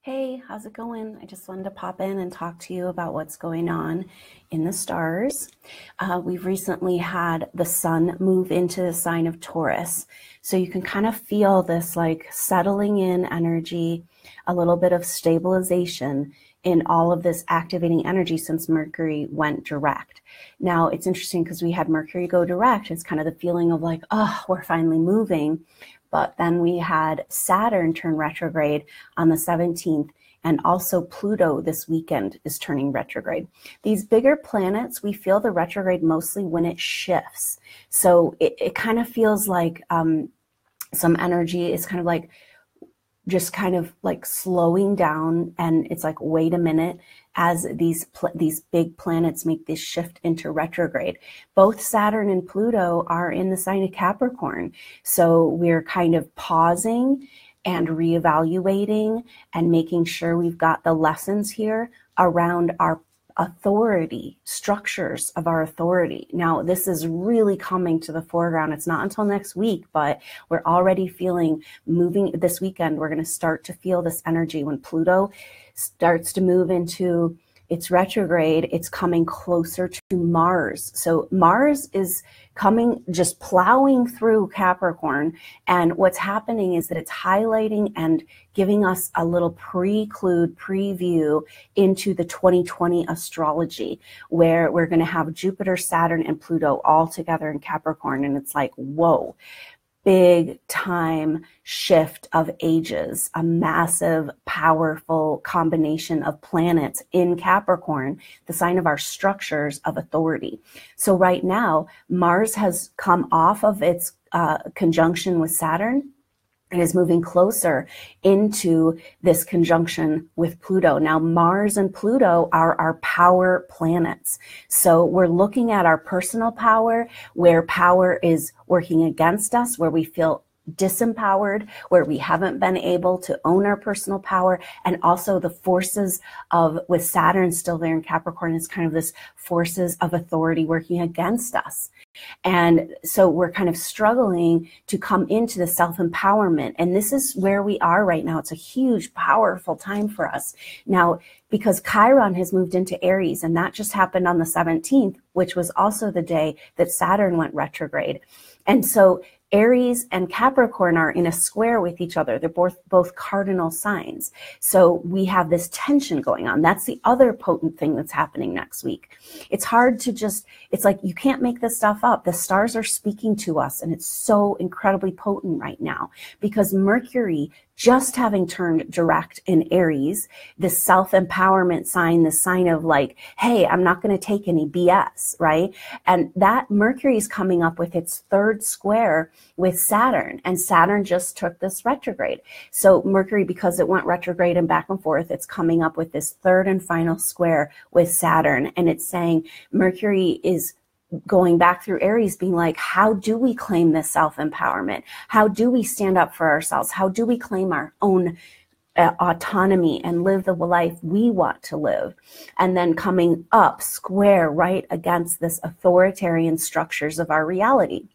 Hey, how's it going? I just wanted to pop in and talk to you about what's going on in the stars. We've recently had the sun move into the sign of Taurus. So you can kind of feel this like settling in energy, a little bit of stabilization in all of this activating energy since Mercury went direct. Now, it's interesting because we had Mercury go direct. It's kind of the feeling of like, oh, we're finally moving. But then we had Saturn turn retrograde on the 17th, and also Pluto this weekend is turning retrograde. These bigger planets, we feel the retrograde mostly when it shifts. So it kind of feels like some energy is kind of like just kind of like slowing down, and it's like, wait a minute, as these big planets make this shift into retrograde. Both Saturn and Pluto are in the sign of Capricorn. So we're kind of pausing and reevaluating and making sure we've got the lessons here around our authority, structures of our authority. Now, this is really coming to the foreground. It's not until next week, but we're already feeling moving this weekend. We're going to start to feel this energy when Pluto starts to move into its retrograde. It's coming closer to Mars. So Mars is coming, just plowing through Capricorn. And what's happening is that it's highlighting and giving us a little preview into the 2020 astrology, where we're going to have Jupiter, Saturn, and Pluto all together in Capricorn. And it's like, whoa, big time shift of ages, a massive, powerful combination of planets in Capricorn, the sign of our structures of authority. So right now, Mars has come off of its conjunction with Saturn and is moving closer into this conjunction with Pluto. Now, Mars and Pluto are our power planets. So we're looking at our personal power, where power is working against us, where we feel disempowered, where we haven't been able to own our personal power, and also the forces of, with Saturn still there in Capricorn, is kind of this forces of authority working against us. And so we're kind of struggling to come into the self-empowerment. And this is where we are right now. It's a huge, powerful time for us. Now, because Chiron has moved into Aries, and that just happened on the 17th, which was also the day that Saturn went retrograde. And so Aries and Capricorn are in a square with each other. They're both cardinal signs. So we have this tension going on. That's the other potent thing that's happening next week. It's hard to just, it's like you can't make this stuff up. The stars are speaking to us, and it's so incredibly potent right now because Mercury, just having turned direct in Aries, this self-empowerment sign, the sign of like, hey, I'm not going to take any BS, right? And that Mercury is coming up with its third square with Saturn, and Saturn just took this retrograde. So Mercury, because it went retrograde and back and forth, it's coming up with this third and final square with Saturn. And it's saying Mercury is going back through Aries being like, how do we claim this self-empowerment? How do we stand up for ourselves? How do we claim our own autonomy and live the life we want to live? And then coming up square right against this authoritarian structures of our reality.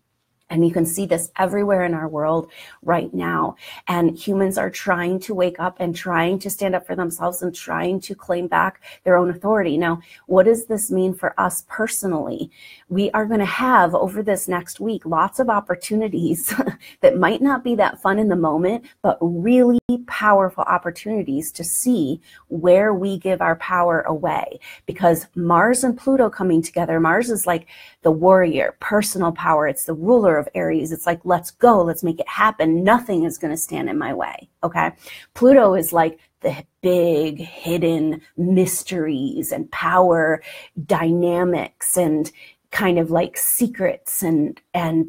And you can see this everywhere in our world right now. And humans are trying to wake up and trying to stand up for themselves and trying to claim back their own authority. Now, what does this mean for us personally? We are going to have over this next week lots of opportunities that might not be that fun in the moment, but really powerful opportunities to see where we give our power away. Because Mars and Pluto coming together, Mars is like the warrior, personal power. It's the ruler of Aries. It's like, let's go, let's make it happen. Nothing is going to stand in my way. Okay. Pluto is like the big hidden mysteries and power dynamics and kind of like secrets and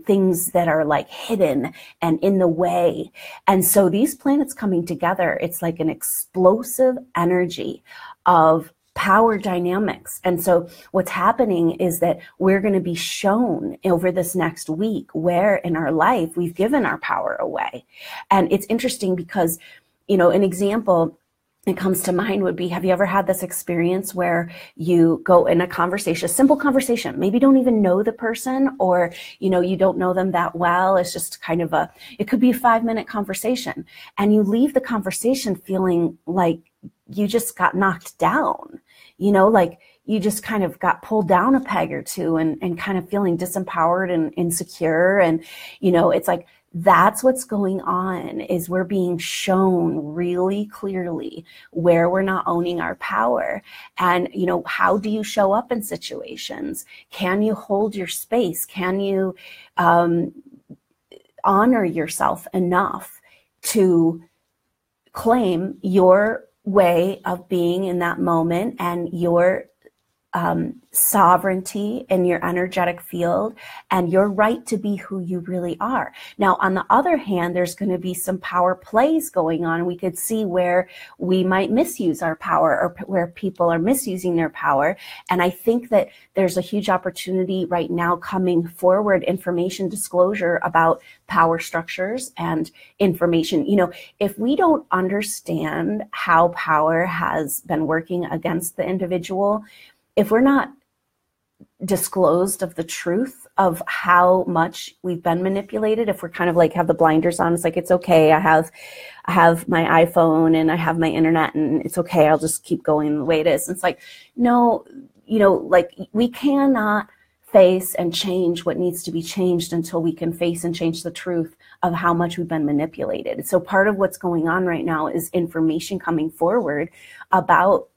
things that are like hidden and in the way. And so these planets coming together, it's like an explosive energy of power dynamics. And so what's happening is that we're going to be shown over this next week where in our life we've given our power away. And it's interesting because, you know, an example, it comes to mind would be, have you ever had this experience where you go in a conversation, a simple conversation, maybe don't even know the person, or, you know, you don't know them that well. It's just kind of it could be a 5-minute conversation, and you leave the conversation feeling like you just got knocked down, you know, like you just kind of got pulled down a peg or two, and kind of feeling disempowered and insecure. And, you know, it's like, that's what's going on, is we're being shown really clearly where we're not owning our power. And, you know, how do you show up in situations? Can you hold your space? Can you honor yourself enough to claim your way of being in that moment, and your sovereignty in your energetic field, and your right to be who you really are? Now, on the other hand, there's going to be some power plays going on. We could see where we might misuse our power, or where people are misusing their power. And I think that there's a huge opportunity right now coming forward, information disclosure about power structures and information. You know, if we don't understand how power has been working against the individual, if we're not disclosed of the truth of how much we've been manipulated, if we're kind of like have the blinders on, it's like, it's okay, I have my iPhone and I have my internet, and it's okay, I'll just keep going the way it is. It's like, no, you know, like, we cannot face and change what needs to be changed until we can face and change the truth of how much we've been manipulated. So part of what's going on right now is information coming forward about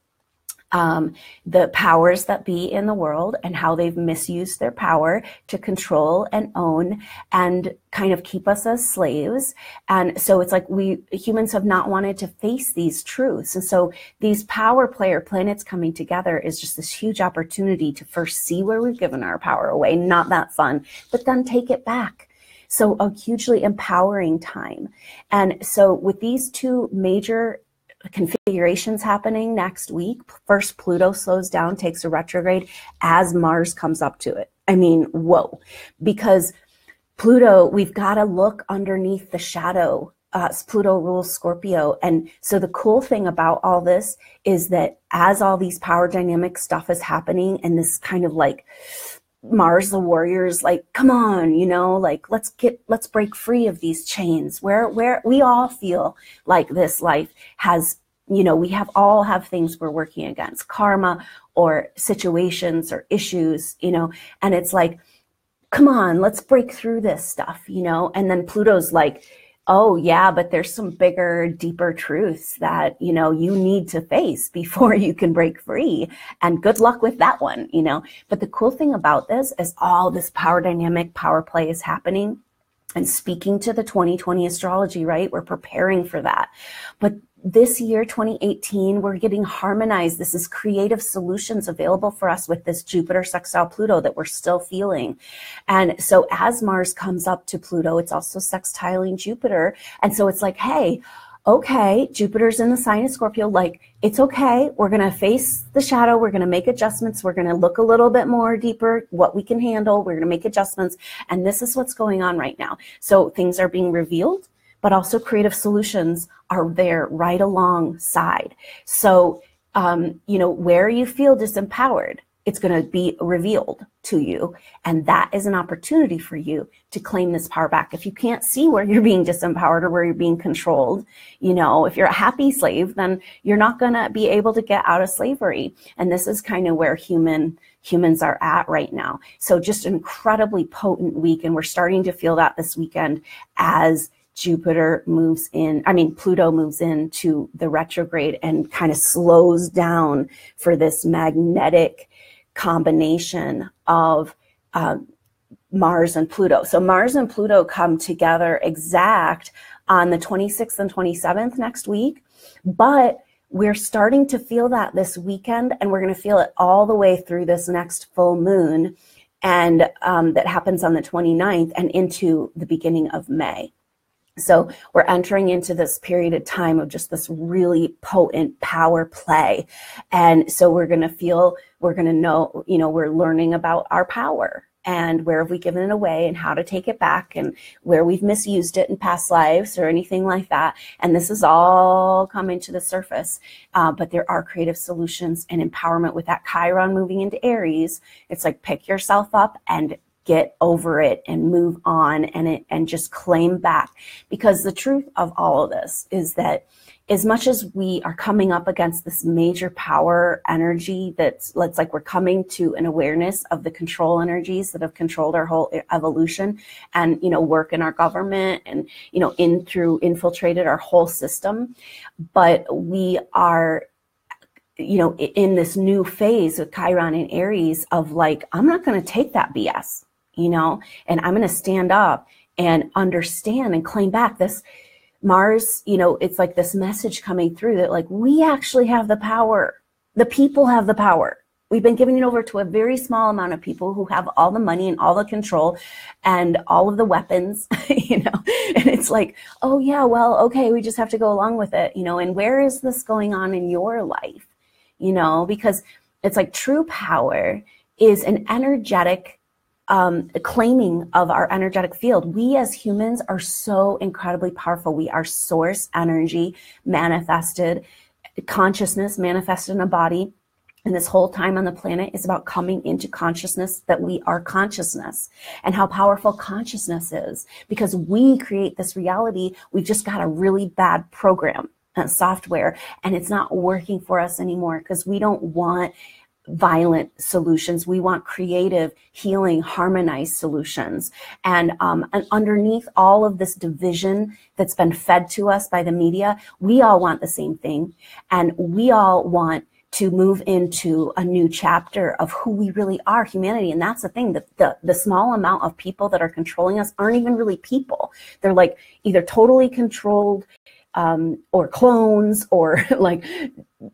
the powers that be in the world, and how they've misused their power to control and own and kind of keep us as slaves. And so it's like, we humans have not wanted to face these truths. And so these power player planets coming together is just this huge opportunity to first see where we've given our power away, not that fun, but then take it back. So a hugely empowering time. And so with these two major configurations happening next week, first Pluto slows down, takes a retrograde as Mars comes up to it. I mean, whoa, because Pluto, we've got to look underneath the shadow. Pluto rules Scorpio. And so the cool thing about all this is that as all these power dynamic stuff is happening, and this kind of like Mars, the warriors, like, come on, you know, like, let's break free of these chains, where we all feel like this life has, you know, we all have things we're working against, karma or situations or issues, you know, and it's like, come on, let's break through this stuff, you know. And then Pluto's like, oh yeah, but there's some bigger, deeper truths that, you know, you need to face before you can break free. And good luck with that one, you know. But the cool thing about this is all this power dynamic, power play is happening. And speaking to the 2020 astrology, right? We're preparing for that. But this year, 2018, we're getting harmonized. This is creative solutions available for us with this Jupiter Sextile Pluto that we're still feeling. And so as Mars comes up to Pluto, it's also sextiling Jupiter. And so it's like, hey, okay, Jupiter's in the sign of Scorpio, like, it's okay. We're going to face the shadow. We're going to make adjustments. We're going to look a little bit more deeper, what we can handle. We're going to make adjustments. And this is what's going on right now. So things are being revealed, but also creative solutions are there right alongside. So, you know, where you feel disempowered, it's going to be revealed to you. And that is an opportunity for you to claim this power back. If you can't see where you're being disempowered or where you're being controlled, you know, if you're a happy slave, then you're not going to be able to get out of slavery. And this is kind of where humans are at right now. So just an incredibly potent week. And we're starting to feel that this weekend as Pluto moves into the retrograde and kind of slows down for this magnetic combination of Mars and Pluto. So Mars and Pluto come together exact on the 26th and 27th next week, but we're starting to feel that this weekend, and we're going to feel it all the way through this next full moon, and that happens on the 29th and into the beginning of May. So we're entering into this period of time of just this really potent power play. And so we're going to know, you know, we're learning about our power. and where have we given it away and how to take it back and where we've misused it in past lives or anything like that. And this is all coming to the surface. But there are creative solutions and empowerment with that Chiron moving into Aries. It's like pick yourself up and get over it and move on and just claim back. Because the truth of all of this is that as much as we are coming up against this major power energy that's like we're coming to an awareness of the control energies that have controlled our whole evolution and, work in our government and, infiltrated our whole system. But we are, in this new phase with Chiron and Aries of like, I'm not going to take that BS, and I'm going to stand up and understand and claim back this Mars, it's like this message coming through that like, we actually have the power. The people have the power. We've been giving it over to a very small amount of people who have all the money and all the control and all of the weapons, and it's like, oh yeah, well, okay, we just have to go along with it, and where is this going on in your life? Because it's like true power is an energetic claiming of our energetic field. We as humans are so incredibly powerful. We are source energy manifested, consciousness manifested in a body. And this whole time on the planet is about coming into consciousness that we are consciousness and how powerful consciousness is, because we create this reality. We've just got a really bad program, software, and it's not working for us anymore because we don't want violent solutions. We want creative, healing, harmonized solutions. And underneath all of this division that's been fed to us by the media, we all want the same thing. And we all want to move into a new chapter of who we really are, humanity. And that's the thing, that the small amount of people that are controlling us aren't even really people. They're like either totally controlled or clones, or like,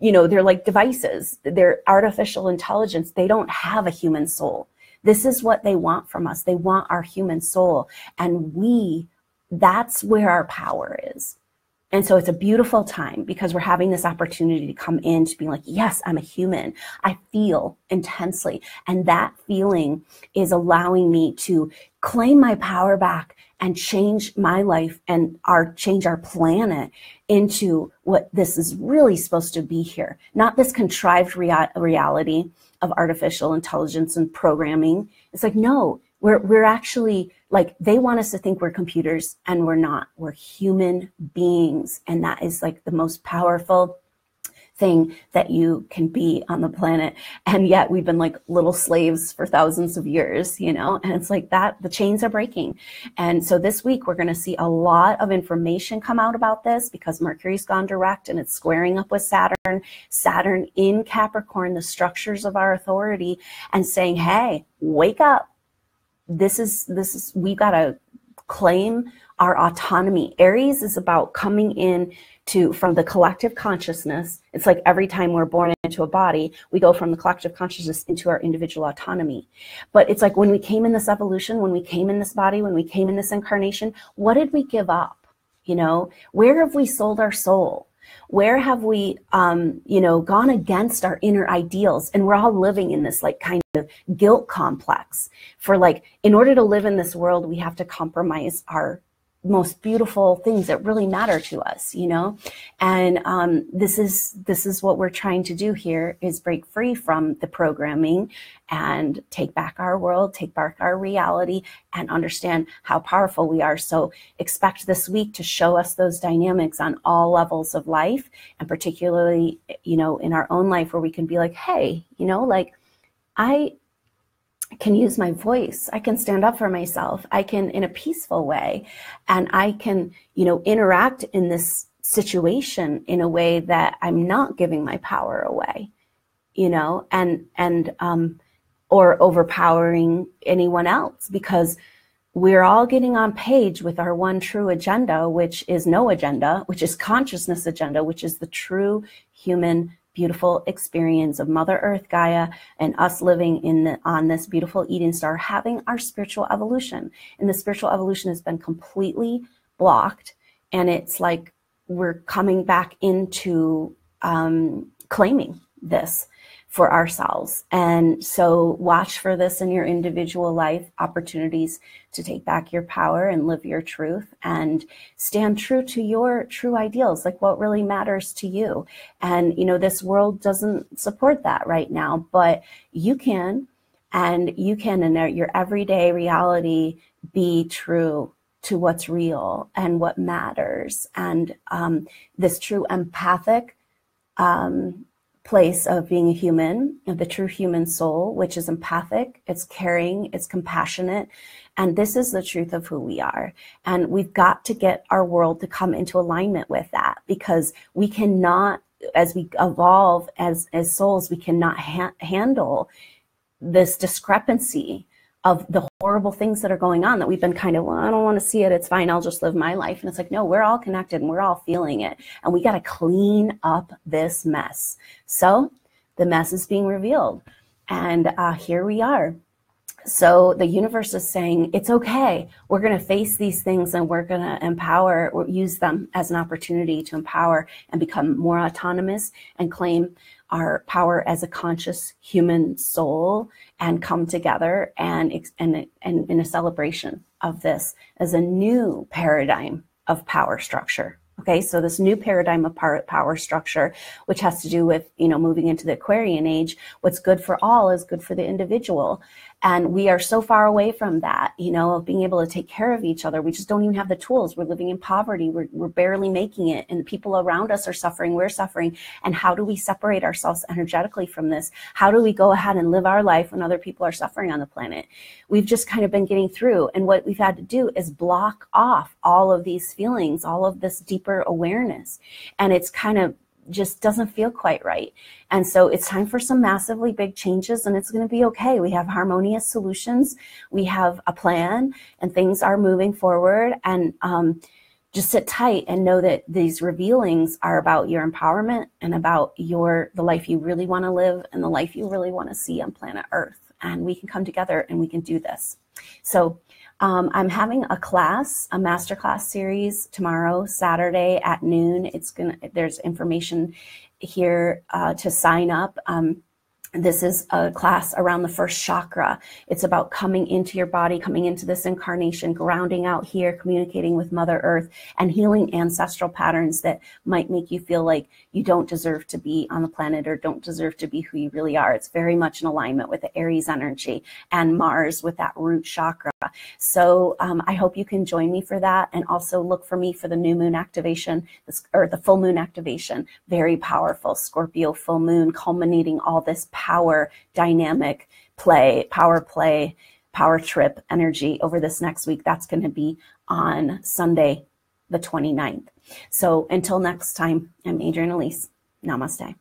they're like devices. They're artificial intelligence. They don't have a human soul. This is what they want from us. They want our human soul. And that's where our power is. And so it's a beautiful time because we're having this opportunity to come in to be like, yes, I'm a human. I feel intensely. And that feeling is allowing me to claim my power back and change my life and change our planet into what this is really supposed to be here. Not this contrived reality of artificial intelligence and programming. It's like, no, we're actually like, they want us to think we're computers and we're not. We're human beings. And that is like the most powerful thing that you can be on the planet. And yet we've been like little slaves for thousands of years, and it's like that the chains are breaking. And so this week we're going to see a lot of information come out about this because Mercury's gone direct and it's squaring up with Saturn in Capricorn, the structures of our authority, and saying, hey, wake up. This is, we've got to claim our autonomy. Aries is about coming in from the collective consciousness. It's like every time we're born into a body, we go from the collective consciousness into our individual autonomy. But it's like when we came in this evolution, when we came in this body, when we came in this incarnation, what did we give up? Where have we sold our soul? Where have we, gone against our inner ideals? And we're all living in this like kind of guilt complex for like, in order to live in this world, we have to compromise our most beautiful things that really matter to us, and this is what we're trying to do here, is break free from the programming and take back our world, take back our reality, and understand how powerful we are. So expect this week to show us those dynamics on all levels of life, and particularly, in our own life, where we can be like, hey, like I can use my voice. I can stand up for myself. I can, in a peaceful way, and I can, interact in this situation in a way that I'm not giving my power away, or overpowering anyone else, because we're all getting on page with our one true agenda, which is no agenda, which is consciousness agenda, which is the true human beautiful experience of Mother Earth, Gaia, and us living on this beautiful Eden star, having our spiritual evolution. And the spiritual evolution has been completely blocked. And it's like we're coming back into claiming this for ourselves. And so watch for this in your individual life, opportunities to take back your power and live your truth and stand true to your true ideals, like what really matters to you. And, you know, this world doesn't support that right now, but you can, and you can in your everyday reality be true to what's real and what matters. And this true empathic place of being a human, of the true human soul, which is empathic, it's caring, it's compassionate. And this is the truth of who we are. And we've got to get our world to come into alignment with that, because we cannot, as we evolve as souls, we cannot handle this discrepancy of the horrible things that are going on that we've been kind of, well, I don't want to see it. It's fine. I'll just live my life. And it's like, no, we're all connected and we're all feeling it. And we got to clean up this mess. So the mess is being revealed. And here we are. So the universe is saying, it's okay. We're going to face these things and we're going to empower, or use them as an opportunity to empower and become more autonomous and claim our power as a conscious human soul and come together and in a celebration of this as a new paradigm of power structure. Okay, so this new paradigm of power structure, which has to do with, you know, moving into the Aquarian age, what's good for all is good for the individual. And we are so far away from that, you know, of being able to take care of each other. We just don't even have the tools. We're living in poverty. We're barely making it. And the people around us are suffering. We're suffering. And how do we separate ourselves energetically from this? How do we go ahead and live our life when other people are suffering on the planet? We've just kind of been getting through. And what we've had to do is block off all of these feelings, all of this deeper awareness. And it's kind of just doesn't feel quite right. And so it's time for some massively big changes, and it's going to be okay. We have harmonious solutions. We have a plan, and things are moving forward. And just sit tight and know that these revealings are about your empowerment and about the life you really want to live and the life you really want to see on planet Earth. And we can come together and we can do this. So I'm having a class, a masterclass series tomorrow, Saturday at noon. There's information here to sign up. This is a class around the first chakra. It's about coming into your body, coming into this incarnation, grounding out here, communicating with Mother Earth, and healing ancestral patterns that might make you feel like you don't deserve to be on the planet or don't deserve to be who you really are. It's very much in alignment with the Aries energy and Mars with that root chakra. So I hope you can join me for that, and also look for me for the new moon activation, or the full moon activation. Very powerful Scorpio full moon, culminating all this power dynamic play, power trip energy over this next week. That's going to be on Sunday, the 29th. So until next time, I'm Adrienne Elise. Namaste.